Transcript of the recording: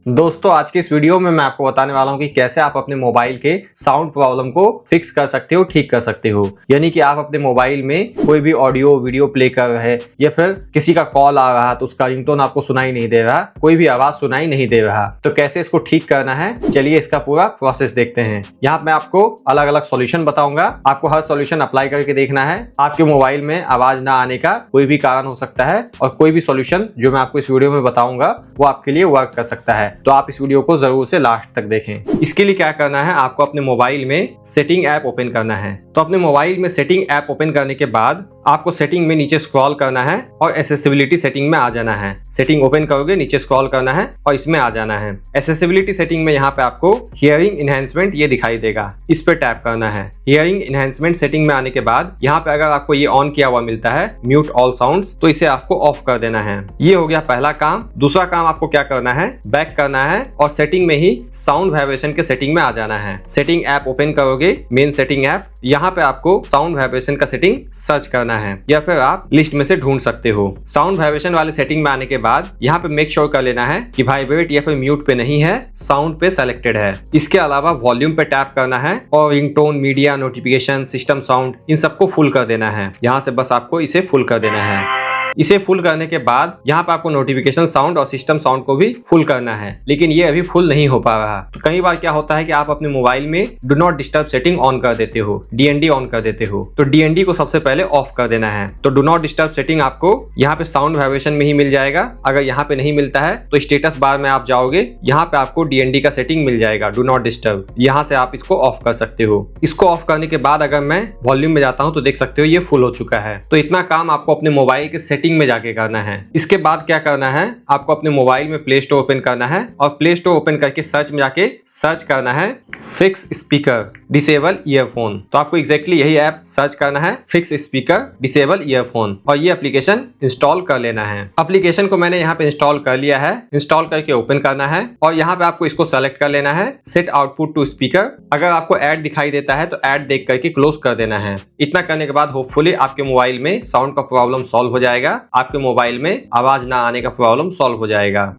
दोस्तों आज की इस वीडियो में मैं आपको बताने वाला हूं कि कैसे आप अपने मोबाइल के साउंड प्रॉब्लम को फिक्स कर सकते हो, ठीक कर सकते हो। यानी कि आप अपने मोबाइल में कोई भी ऑडियो वीडियो प्ले कर रहे हैं या फिर किसी का कॉल आ रहा है तो उसका रिंगटोन आपको सुनाई नहीं दे रहा, कोई भी आवाज सुनाई नहीं दे रहा, तो कैसे इसको ठीक करना है, चलिए इसका पूरा प्रोसेस देखते हैं। यहाँ मैं आपको अलग अलग सॉल्यूशन बताऊंगा, आपको हर सॉल्यूशन अप्लाई करके देखना है। आपके मोबाइल में आवाज ना आने का कोई भी कारण हो सकता है और कोई भी सॉल्यूशन जो मैं आपको इस वीडियो में बताऊंगा वो आपके लिए वर्क कर सकता है, तो आप इस वीडियो को जरूर से लास्ट तक देखें। इसके लिए क्या करना है, आपको अपने मोबाइल में सेटिंग ऐप ओपन करना है। तो अपने मोबाइल में सेटिंग ऐप ओपन करने के बाद आपको सेटिंग में नीचे स्क्रॉल करना है और एसेसिबिलिटी सेटिंग में आ जाना है। सेटिंग ओपन करोगे, नीचे स्क्रॉल करना है और इसमें आ जाना है। एसेसिबिलिटी सेटिंग में यहाँ पे आपको हियरिंग इनहेंसमेंट ये दिखाई देगा, इस पे टैप करना है। हियरिंग इनहेंसमेंट सेटिंग में आने के बाद यहाँ पे अगर आपको ये ऑन किया हुआ मिलता है म्यूट ऑल साउंड्स, तो इसे आपको ऑफ कर देना है। ये हो गया पहला काम। दूसरा काम आपको क्या करना है, बैक करना है और सेटिंग में ही साउंड वाइब्रेशन के सेटिंग में आ जाना है। सेटिंग ऐप ओपन करोगे, मेन सेटिंग ऐप, यहाँ पे आपको साउंड वाइब्रेशन का सेटिंग सर्च करना है या फिर आप लिस्ट में से ढूंढ सकते हो। साउंड वाइब्रेशन वाले सेटिंग में आने के बाद यहाँ पे मेक श्योर कर लेना है कि वाइब्रेट या फिर म्यूट पे नहीं है, साउंड पे सेलेक्टेड है। इसके अलावा वॉल्यूम पे टैप करना है और ringtone, media, notification, system sound, इन सबको फुल कर देना है। यहाँ से बस आपको इसे फुल कर देना है। इसे फुल करने के बाद यहाँ पे आपको नोटिफिकेशन साउंड और सिस्टम साउंड को भी फुल करना है, लेकिन ये अभी फुल नहीं हो पा रहा। तो कई बार क्या होता है कि आप अपने मोबाइल में do not disturb setting on कर देते हो, डीएनडी ऑन कर देते हो, तो डीएनडी को सबसे पहले ऑफ कर देना है। तो डू नॉट डिस्टर्ब सेटिंग आपको यहाँ पे साउंड वाइब्रेशन में ही मिल जाएगा। अगर यहाँ पे नहीं मिलता है तो स्टेटस बार में आप जाओगे, यहाँ पे आपको डीएनडी का सेटिंग मिल जाएगा, डू नॉट डिस्टर्ब। यहाँ से आप इसको ऑफ कर सकते हो। इसको ऑफ करने के बाद अगर मैं वॉल्यूम में जाता हूँ तो देख सकते हो ये फुल हो चुका है। तो इतना काम आपको अपने मोबाइल के सेटिंग में जाके करना है। इसके बाद क्या करना है, आपको अपने मोबाइल में प्ले स्टोर ओपन करना है और प्ले स्टोर ओपन करके सर्च में जाके सर्च करना है फिक्स स्पीकर डिसेबल ईयरफोन। तो आपको एग्जैक्टली यही ऐप सर्च करना है, फिक्स स्पीकर डिसेबल ईयरफोन, और ये एप्लीकेशन इंस्टॉल कर लेना है। एप्लीकेशन को मैंने यहाँ पे इंस्टॉल कर लिया है। इंस्टॉल करके ओपन करना है और यहाँ पे आपको इसको सेलेक्ट कर लेना है, सेट आउटपुट टू स्पीकर। अगर आपको ऐड दिखाई देता है तो ऐड देख करके क्लोज कर देना है। इतना करने के बाद होपफुली आपके मोबाइल में साउंड का प्रॉब्लम सॉल्व हो जाएगा, आपके मोबाइल में आवाज ना आने का प्रॉब्लम सॉल्व हो जाएगा।